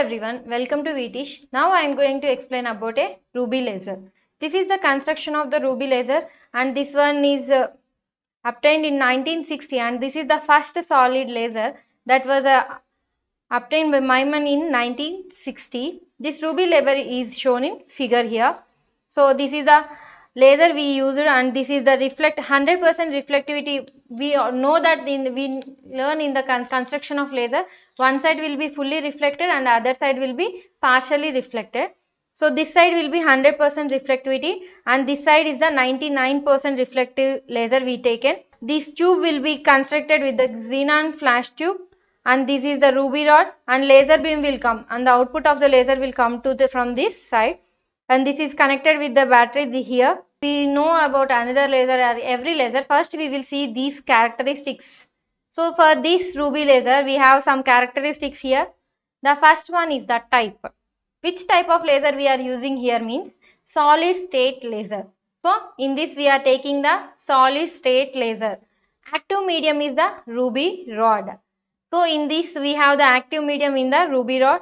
everyone, welcome to VTish. Now I am going to explain about a ruby laser. This is the construction of the ruby laser, and this one is obtained in 1960, and this is the first solid laser that was obtained by Myman in 1960. This ruby laser is shown in figure here. So this is the laser we used, and this is the 100% reflectivity. We know that we learn in the construction of laser, one side will be fully reflected and the other side will be partially reflected. So this side will be 100% reflectivity and this side is the 99% reflective laser we taken. This tube will be constructed with the xenon flash tube, and this is the ruby rod, and laser beam will come, and the output of the laser will come to from this side, and this is connected with the battery here. We know about another laser or every laser. First we will see these characteristics. So for this ruby laser we have some characteristics here. The first one is the type. Which type of laser we are using here means solid state laser. So in this we are taking the solid state laser. Active medium is the ruby rod. So in this we have the active medium in the ruby rod.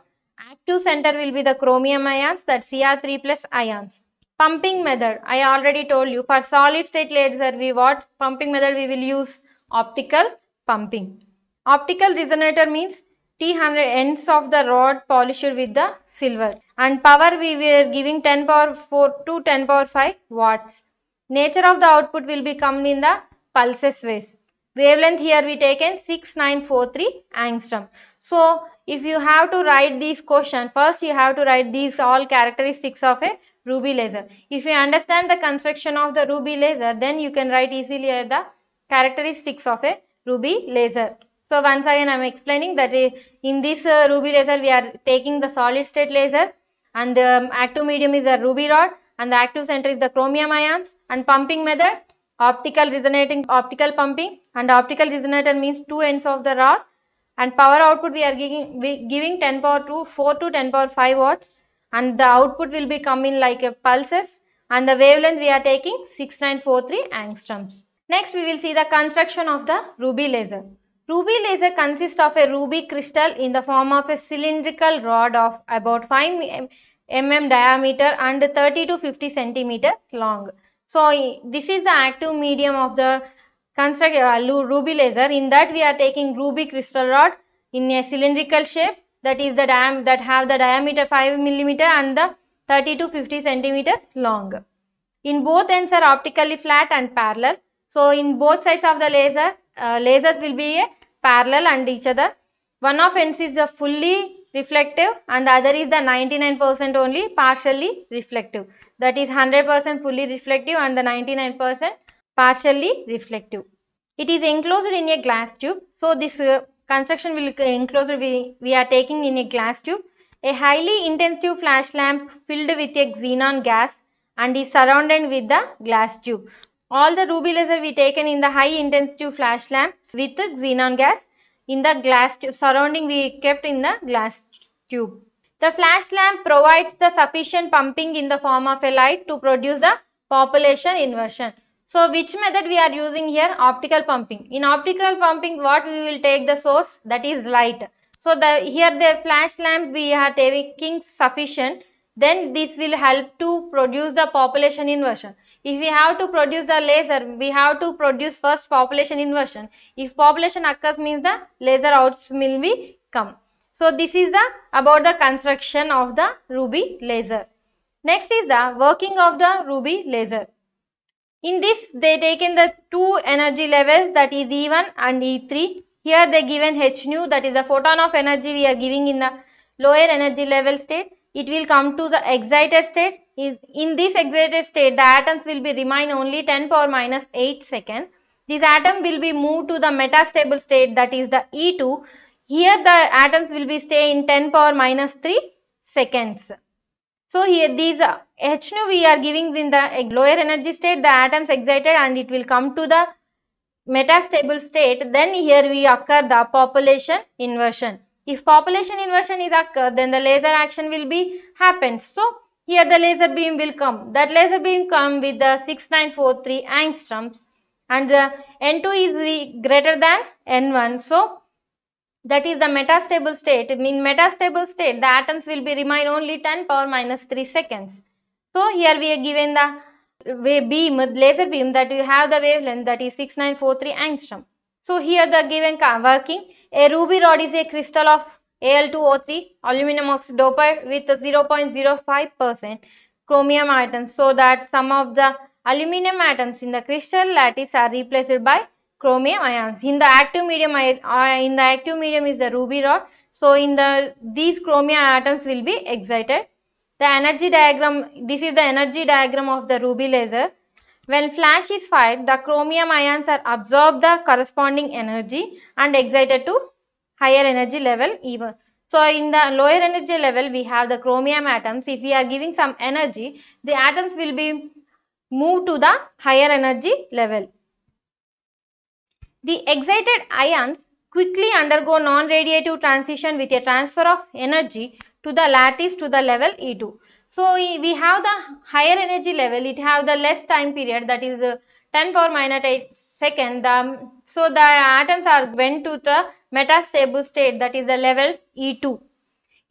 Active center will be the chromium ions, that Cr3 plus ions. Pumping method, I already told you, for solid state laser we what pumping method we will use? Optical pumping. Optical resonator means T100 ends of the rod polished with the silver, and power we were giving 10 power 4 to 10 power 5 watts. Nature of the output will be come in the pulses waves. Wavelength here we taken 6943 angstrom. So if you have to write these question, first you have to write these all characteristics of a ruby laser. If you understand the construction of the ruby laser, then you can write easily the characteristics of a ruby laser. So once again I am explaining that in this ruby laser we are taking the solid state laser, and the active medium is a ruby rod, and the active center is the chromium ions, and pumping method optical resonating optical pumping, and optical resonator means two ends of the rod, and power output we are giving 10 power to 4 to 10 power 5 watts, and the output will be coming like a pulses, and the wavelength we are taking 6943 angstroms. Next we will see the construction of the ruby laser. Ruby laser consists of a ruby crystal in the form of a cylindrical rod of about 5 mm diameter and 30 to 50 centimeters long. So this is the active medium of the ruby laser. In that we are taking ruby crystal rod in a cylindrical shape, that is the that have the diameter 5 mm and the 30 to 50 centimeters long. In both ends are optically flat and parallel. So in both sides of the laser, lasers will be parallel and each other. One of ends is the fully reflective and the other is the 99% only partially reflective. That is 100% fully reflective and the 99% partially reflective. It is enclosed in a glass tube. So this construction will enclosed, we are taking in a glass tube. A highly intensive flash lamp filled with a xenon gas and is surrounded with the glass tube. All the ruby laser we taken in the high intensity flash lamp with the xenon gas in the glass tube, surrounding we kept in the glass tube. The flash lamp provides the sufficient pumping in the form of a light to produce the population inversion. So which method we are using here? Optical pumping. In optical pumping what we will take the source? That is light. So here the flash lamp we are taking sufficient, then this will help to produce the population inversion. If we have to produce the laser, we have to produce first population inversion. If population occurs means the laser output will be come. So this is the about the construction of the ruby laser. Next is the working of the ruby laser. In this they taken the two energy levels, that is E1 and E3. Here they given h nu, that is the photon of energy we are giving in the lower energy level state. It will come to the excited state. In this excited state the atoms will be remain only 10 power minus 8 seconds. This atom will be moved to the metastable state, that is the E2. Here the atoms will be stay in 10 power minus 3 seconds. So here these h nu we are giving in the lower energy state, the atoms excited and it will come to the metastable state. Then here we occur the population inversion. If population inversion is occur, then the laser action will be happens. So here the laser beam will come. That laser beam come with the 6943 angstroms, and the N2 is greater than N1. So that is the metastable state. In metastable state, the atoms will be remain only 10 power minus 3 seconds. So here we are given the beam, laser beam, that you have the wavelength that is 6943 angstrom. So here the given working, a ruby rod is a crystal of Al2O3 aluminum oxide doped with 0.05% chromium atoms, so that some of the aluminum atoms in the crystal lattice are replaced by chromium ions. In the active medium, is the ruby rod. So in these chromium atoms will be excited. The energy diagram, this is the energy diagram of the ruby laser. When flash is fired, the chromium ions are absorb the corresponding energy and excited to higher energy level even. So in the lower energy level, we have the chromium atoms. If we are giving some energy, the atoms will be moved to the higher energy level. The excited ions quickly undergo non-radiative transition with a transfer of energy to the lattice to the level E2. So we have the higher energy level, it have the less time period, that is 10 power minus 8 second. So the atoms are went to the metastable state, that is the level E2.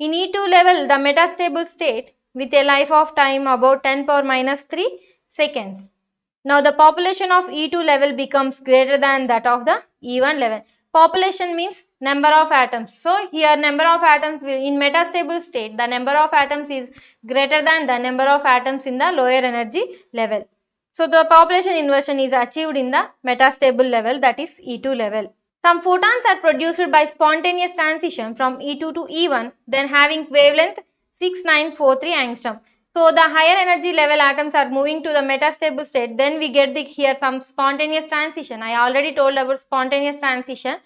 In E2 level, the metastable state with a life of time about 10 power minus 3 seconds. Now the population of E2 level becomes greater than that of the E1 level. Population means number of atoms. So here number of atoms in metastable state, the number of atoms is greater than the number of atoms in the lower energy level. So the population inversion is achieved in the metastable level, that is E2 level. Some photons are produced by spontaneous transition from E2 to E1, then having wavelength 6943 angstrom. So the higher energy level atoms are moving to the metastable state, then we get here some spontaneous transition. I already told about spontaneous transition.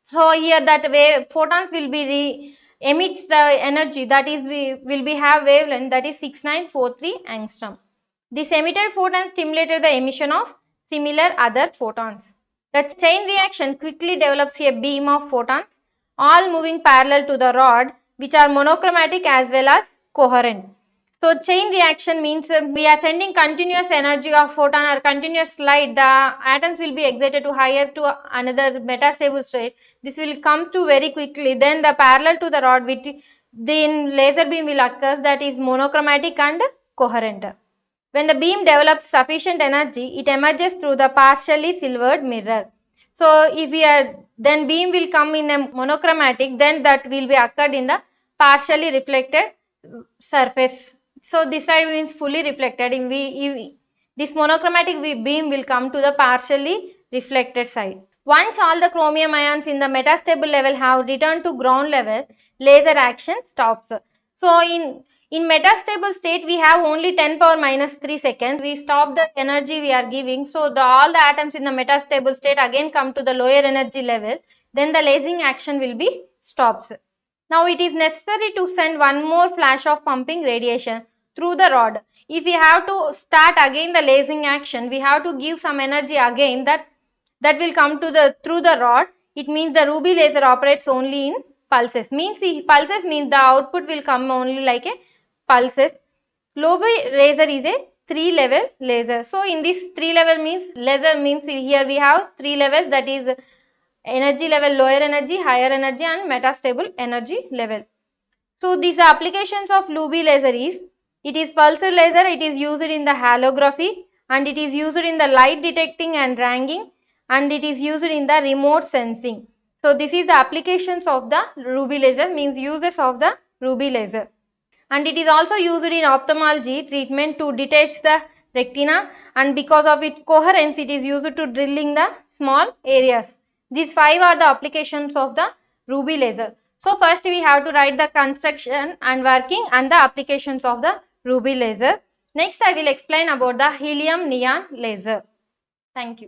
So here that photons will be emits the energy, that is will be have wavelength, that is 6943 angstrom. This emitted photon stimulated the emission of similar other photons. The chain reaction quickly develops a beam of photons, all moving parallel to the rod, which are monochromatic as well as coherent. So chain reaction means we are sending continuous energy of photon or continuous light. The atoms will be excited to higher to another metastable state. This will come to very quickly. Then the parallel to the rod, then laser beam will occur, that is monochromatic and coherent. When the beam develops sufficient energy, it emerges through the partially silvered mirror. So if we are, then beam will come in a monochromatic, then that will be occurred in the partially reflected surface. So this side means fully reflected. This monochromatic beam will come to the partially reflected side. Once all the chromium ions in the metastable level have returned to ground level, laser action stops. So in metastable state, we have only 10 power minus 3 seconds. We stop the energy we are giving. So all the atoms in the metastable state again come to the lower energy level. Then the lasing action will be stops. Now it is necessary to send one more flash of pumping radiation through the rod. If we have to start again the lasing action, we have to give some energy again that will come to the through the rod. It means the ruby laser operates only in pulses. Pulses means the output will come only like a pulses. Ruby laser is a 3-level laser. So in this 3-level means laser means here we have 3 levels, that is energy level, lower energy, higher energy and metastable energy level. So these applications of ruby laser is, it is pulsar laser, it is used in the halography and it is used in the light detecting and ranging and it is used in the remote sensing. So this is the applications of the ruby laser, means uses of the ruby laser. And it is also used in ophthalmology treatment to detect the retina, and because of its coherence it is used to drilling the small areas. These 5 are the applications of the ruby laser. So first we have to write the construction and working and the applications of the ruby laser. Next I will explain about the helium neon laser. Thank you.